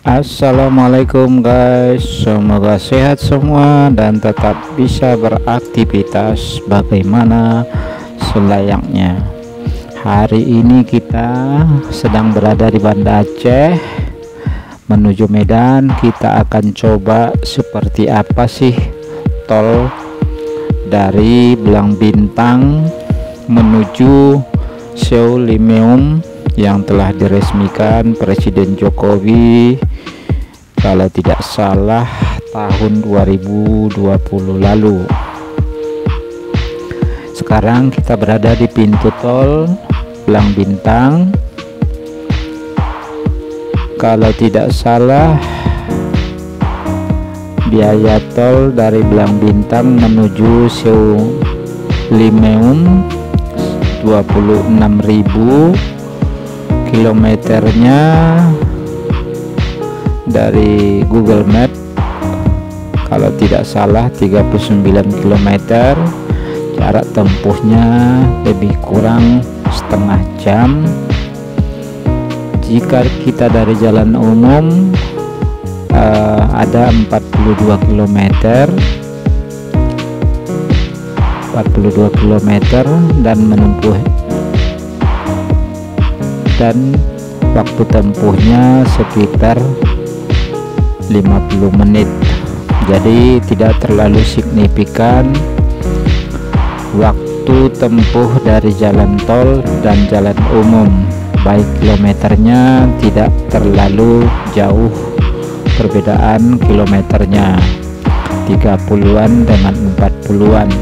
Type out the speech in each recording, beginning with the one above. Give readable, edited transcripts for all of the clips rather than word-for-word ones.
Assalamualaikum guys, semoga sehat semua dan tetap bisa beraktivitas bagaimana selayaknya. Hari ini kita sedang berada di Banda Aceh menuju Medan. Kita akan coba seperti apa sih tol dari Belang Bintang menuju Seo Limeum yang telah diresmikan Presiden Jokowi kalau tidak salah tahun 2020 lalu. Sekarang kita berada di pintu tol Belang Bintang. Kalau tidak salah biaya tol dari Belang Bintang menuju Seo Limeum 26.000, kilometernya dari Google Map kalau tidak salah 39 km. Jarak tempuhnya lebih kurang setengah jam. Jika kita dari jalan umum ada 42 km dan menempuh dan waktu tempuhnya sekitar 50 menit. Jadi tidak terlalu signifikan waktu tempuh dari jalan tol dan jalan umum, baik kilometernya tidak terlalu jauh perbedaan kilometernya 30-an dengan 40-an.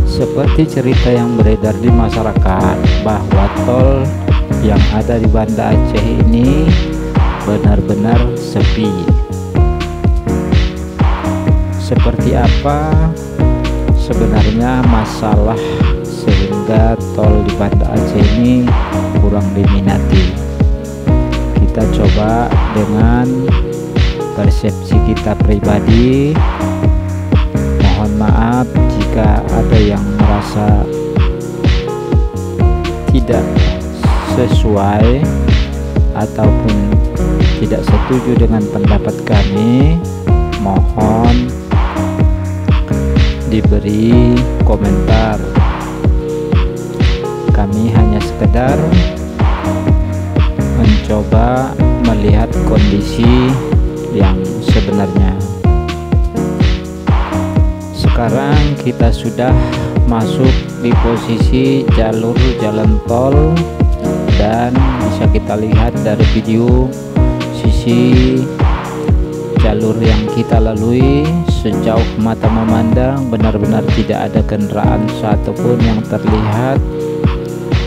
Seperti cerita yang beredar di masyarakat bahwa tol yang ada di Banda Aceh ini benar-benar sepi. Seperti apa sebenarnya masalah sehingga tol di Banda Aceh ini kurang diminati? Kita coba dengan persepsi kita pribadi. Mohon maaf jika ada yang merasa tidak sesuai ataupun tidak setuju dengan pendapat kami. Mohon diberi komentar. Kami hanya sekedar mencoba melihat kondisi yang sebenarnya. Sekarang kita sudah masuk di posisi jalur jalan tol dan bisa kita lihat dari video sisi jalur yang kita lalui sejauh mata memandang benar-benar tidak ada kendaraan satupun yang terlihat.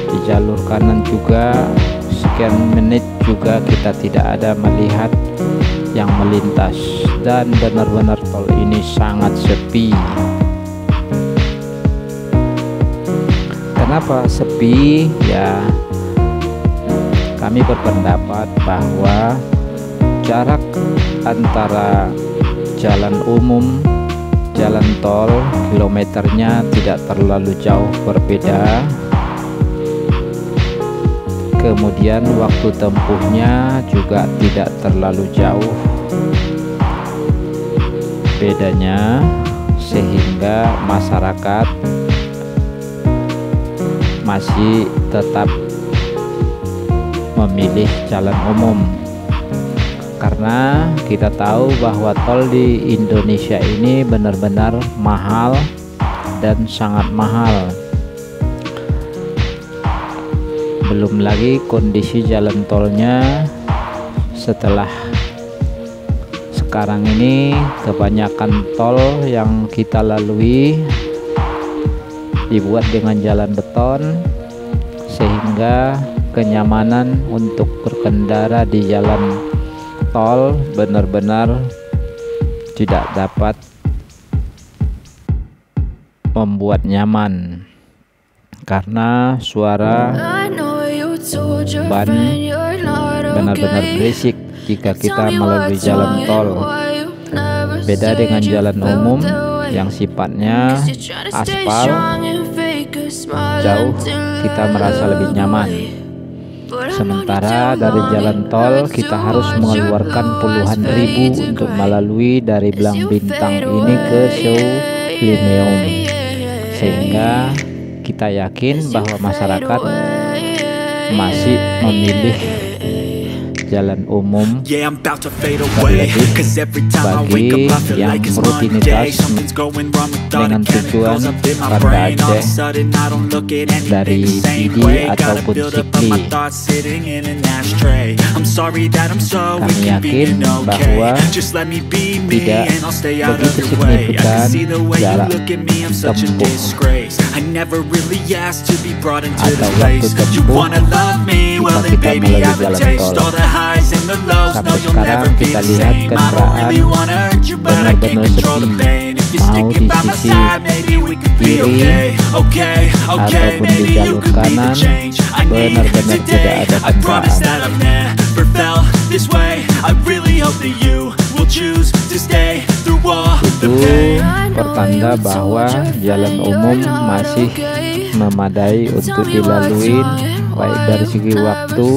Di jalur kanan juga sekian menit juga kita tidak ada melihat yang melintas, dan benar-benar tol ini sangat sepi. Kenapa sepi? Ya, kami berpendapat bahwa jarak antara jalan umum, jalan tol, kilometernya tidak terlalu jauh berbeda. Kemudian waktu tempuhnya juga tidak terlalu jauh bedanya, sehingga masyarakat masih tetap memilih jalan umum. Karena kita tahu bahwa tol di Indonesia ini benar-benar mahal dan sangat mahal. Belum lagi kondisi jalan tolnya setelah sekarang ini kebanyakan tol yang kita lalui dibuat dengan jalan beton, sehingga kenyamanan untuk berkendara di jalan tol benar-benar tidak dapat membuat nyaman karena suara ban benar-benar berisik jika kita melalui jalan tol. Beda dengan jalan umum yang sifatnya aspal, jauh kita merasa lebih nyaman. Sementara dari jalan tol kita harus mengeluarkan puluhan ribu untuk melalui dari Belang Bintang ini ke Saulimeum, sehingga kita yakin bahwa masyarakat masih memilih jalan umum, terlebih bagi yang rutinitas dengan tujuan Banda Aceh dari Pidi ataupun Sikli. Kami yakin bahwa tidak begitu signifikan jarak tempuh atau waktu tempuh jika kita melalui jalan tol. Sampai sekarang kita lihat kendaraan benar-benar sepi, mau di sisi kiri ataupun di jalur kanan benar-benar tidak ada kendaraan. Itu pertanda bahwa jalan umum masih memadai untuk dilalui, baik dari segi waktu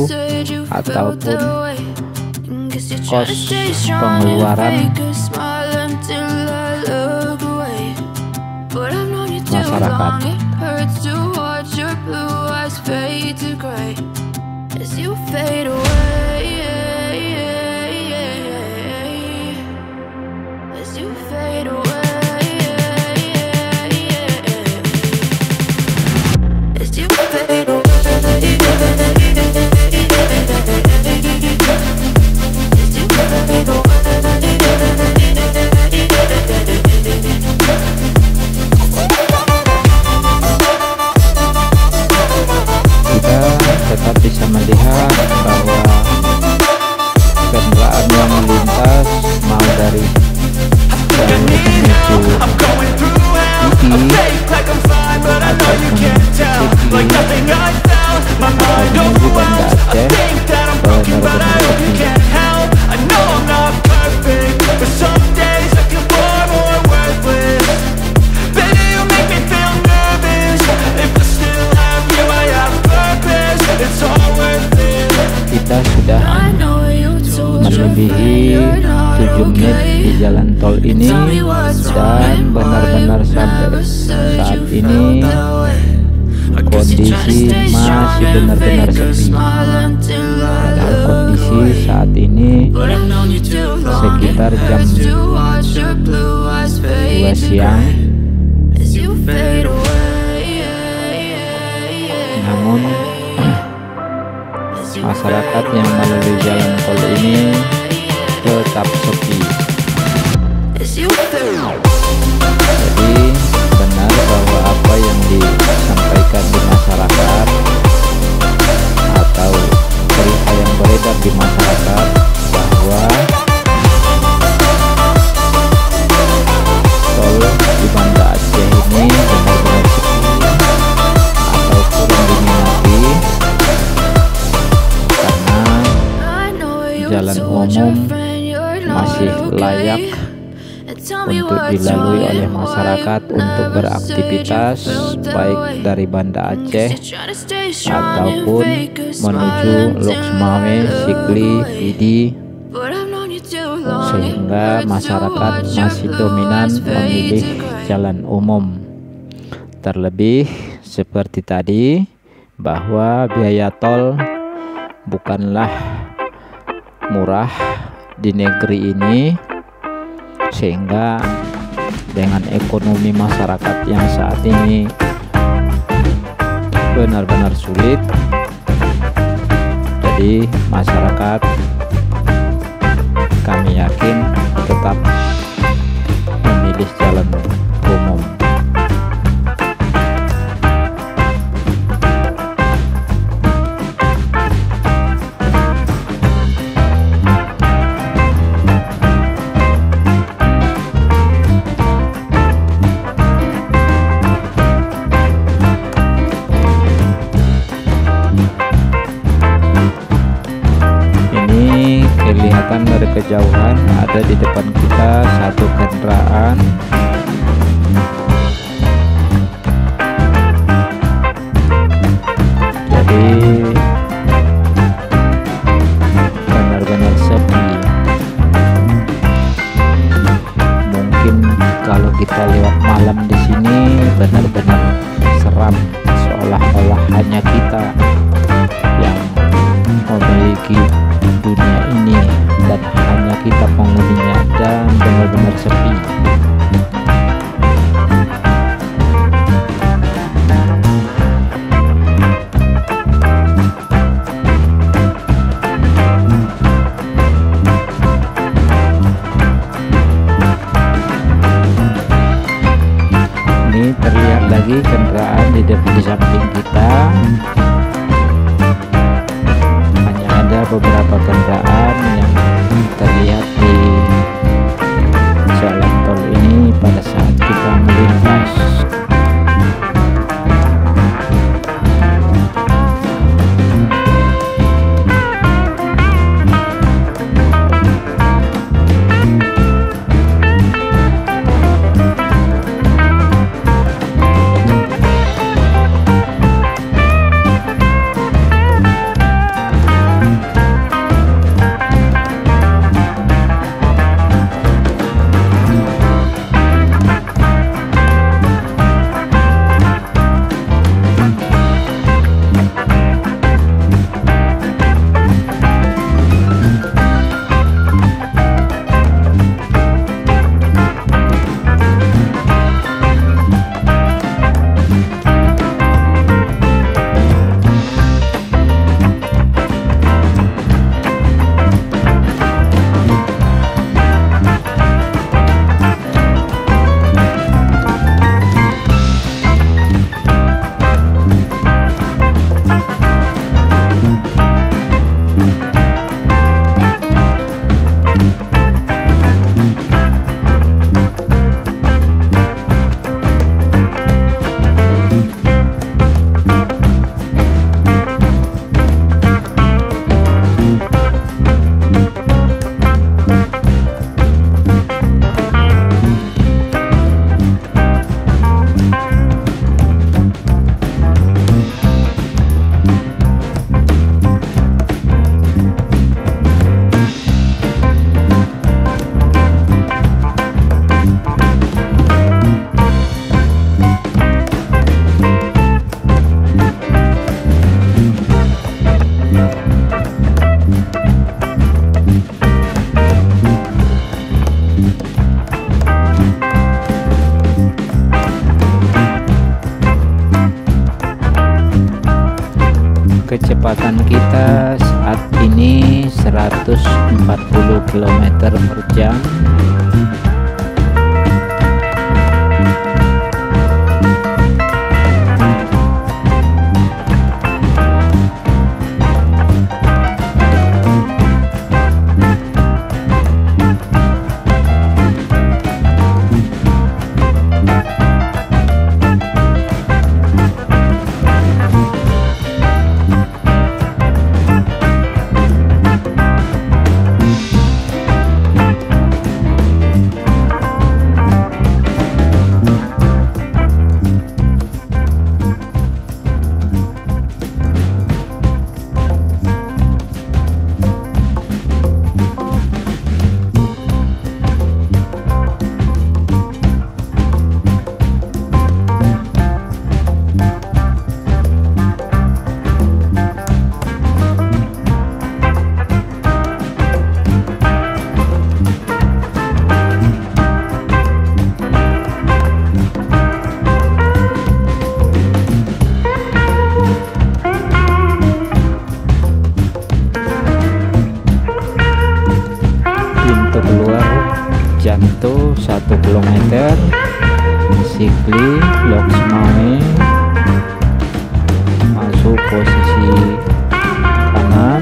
ataupun kos pengeluaran masyarakat. Tetap bisa melihat bahwa kendaraan yang melintas mau dari jalur menuju Pidi ataupun Sikli atau menuju Banda Aceh benar-benar sepi. Kita sudah melebihi 7 menit di jalan tol ini dan benar-benar sampai saat ini kondisi masih benar-benar sepi. Padahal kondisi saat ini sekitar jam 2 siang, namun masyarakat yang melalui jalan tol ini tetap sepi. Jadi benar bahwa apa yang disampaikan di masyarakat atau berita yang beredar di masyarakat bahwa tol di Banda Aceh ini benar-benar sepi atau kurang diminati karena jalan umum masih layak untuk dilalui oleh masyarakat untuk beraktivitas baik dari Banda Aceh ataupun menuju Lok Sumawe, Sikli, Pidi, sehingga masyarakat masih dominan memilih jalan umum. Terlebih seperti tadi bahwa biaya tol bukanlah murah di negeri ini, sehingga dengan ekonomi masyarakat yang saat ini benar-benar sulit, jadi masyarakat kami yakin tetap memilih jalan umum. Kelihatan dari kejauhan ada di depan kita satu kendaraan jadi dunia ini dan hanya kita penghuninya, dan benar-benar sepi. Ini terlihat lagi kendaraan di samping kita. Hanya ada beberapa kendaraan yang terlihat di jalan tol ini pada saat kita melintas. Kecepatan kita saat ini 140 km per jam. Janto 1 km, Sikli Loksmawe masuk posisi kanan.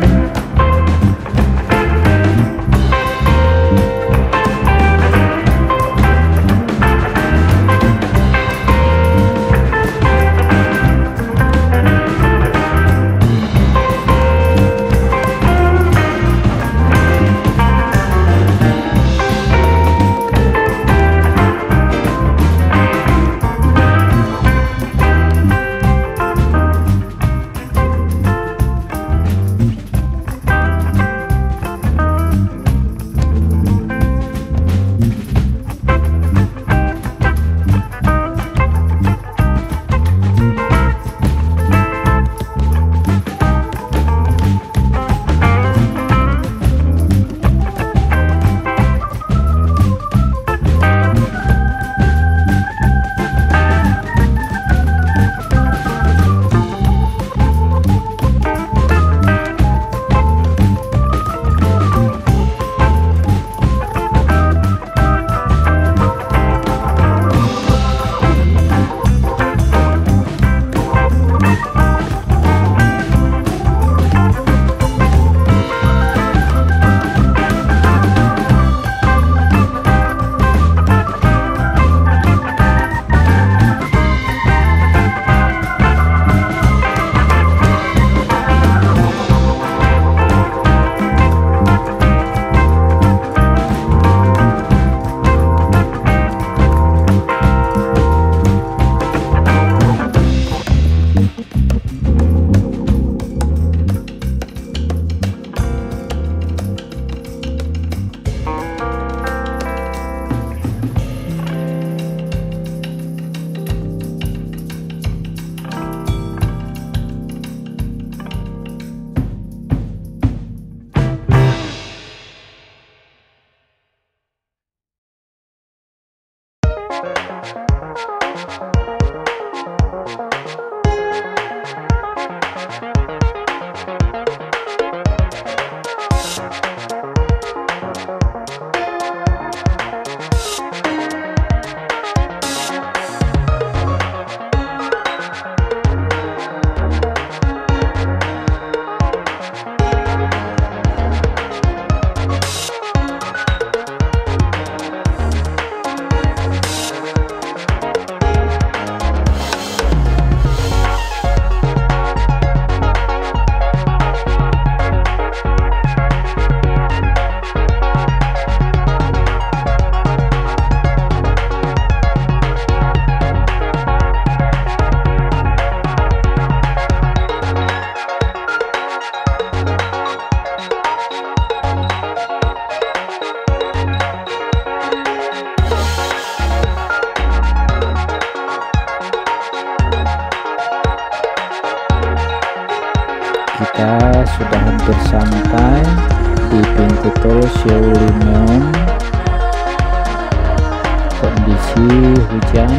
sudah hampir sampai di pintu tol Seu Limeum. Kondisi hujan,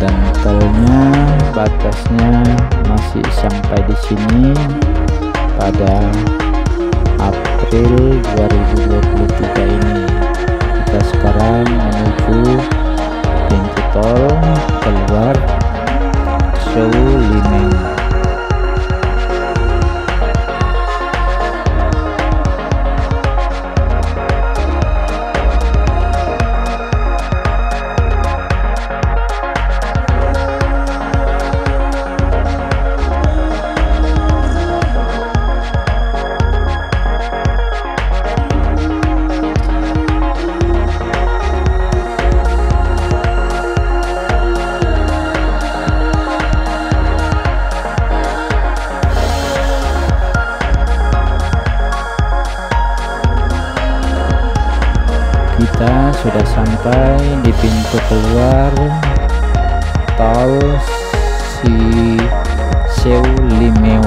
dan tolnya batasnya masih sampai di sini pada April 2023 ini. Kita sekarang menuju pintu tol keluar Seu Limeum. Kita sudah sampai di pintu keluar tol Seu Limeum.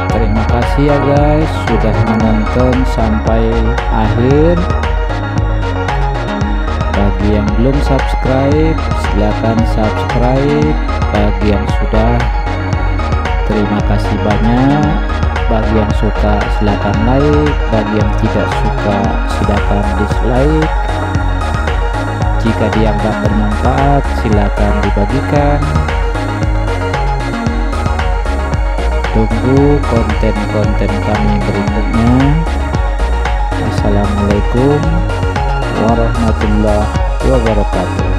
Terima kasih ya guys sudah menonton sampai akhir. Bagi yang belum subscribe silahkan subscribe, bagi yang sudah terima kasih banyak, bagi yang suka silahkan like, bagi yang tidak suka silahkan dislike. Jika dianggap bermanfaat silahkan dibagikan. Tunggu konten-konten kami berikutnya. Assalamualaikum warahmatullahi wabarakatuh.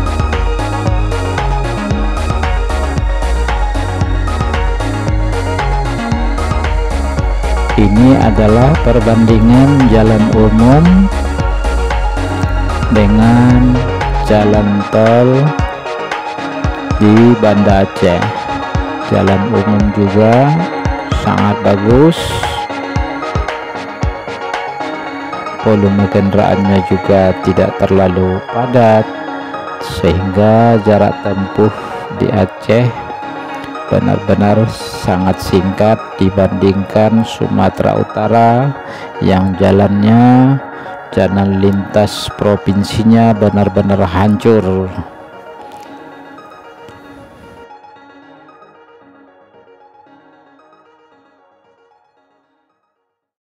Ini adalah perbandingan jalan umum dengan jalan tol di Banda Aceh. Jalan umum juga sangat bagus, volume kendaraannya juga tidak terlalu padat, sehingga jarak tempuh di Aceh benar-benar sangat singkat dibandingkan Sumatera Utara yang jalannya, jalan lintas provinsinya benar-benar hancur.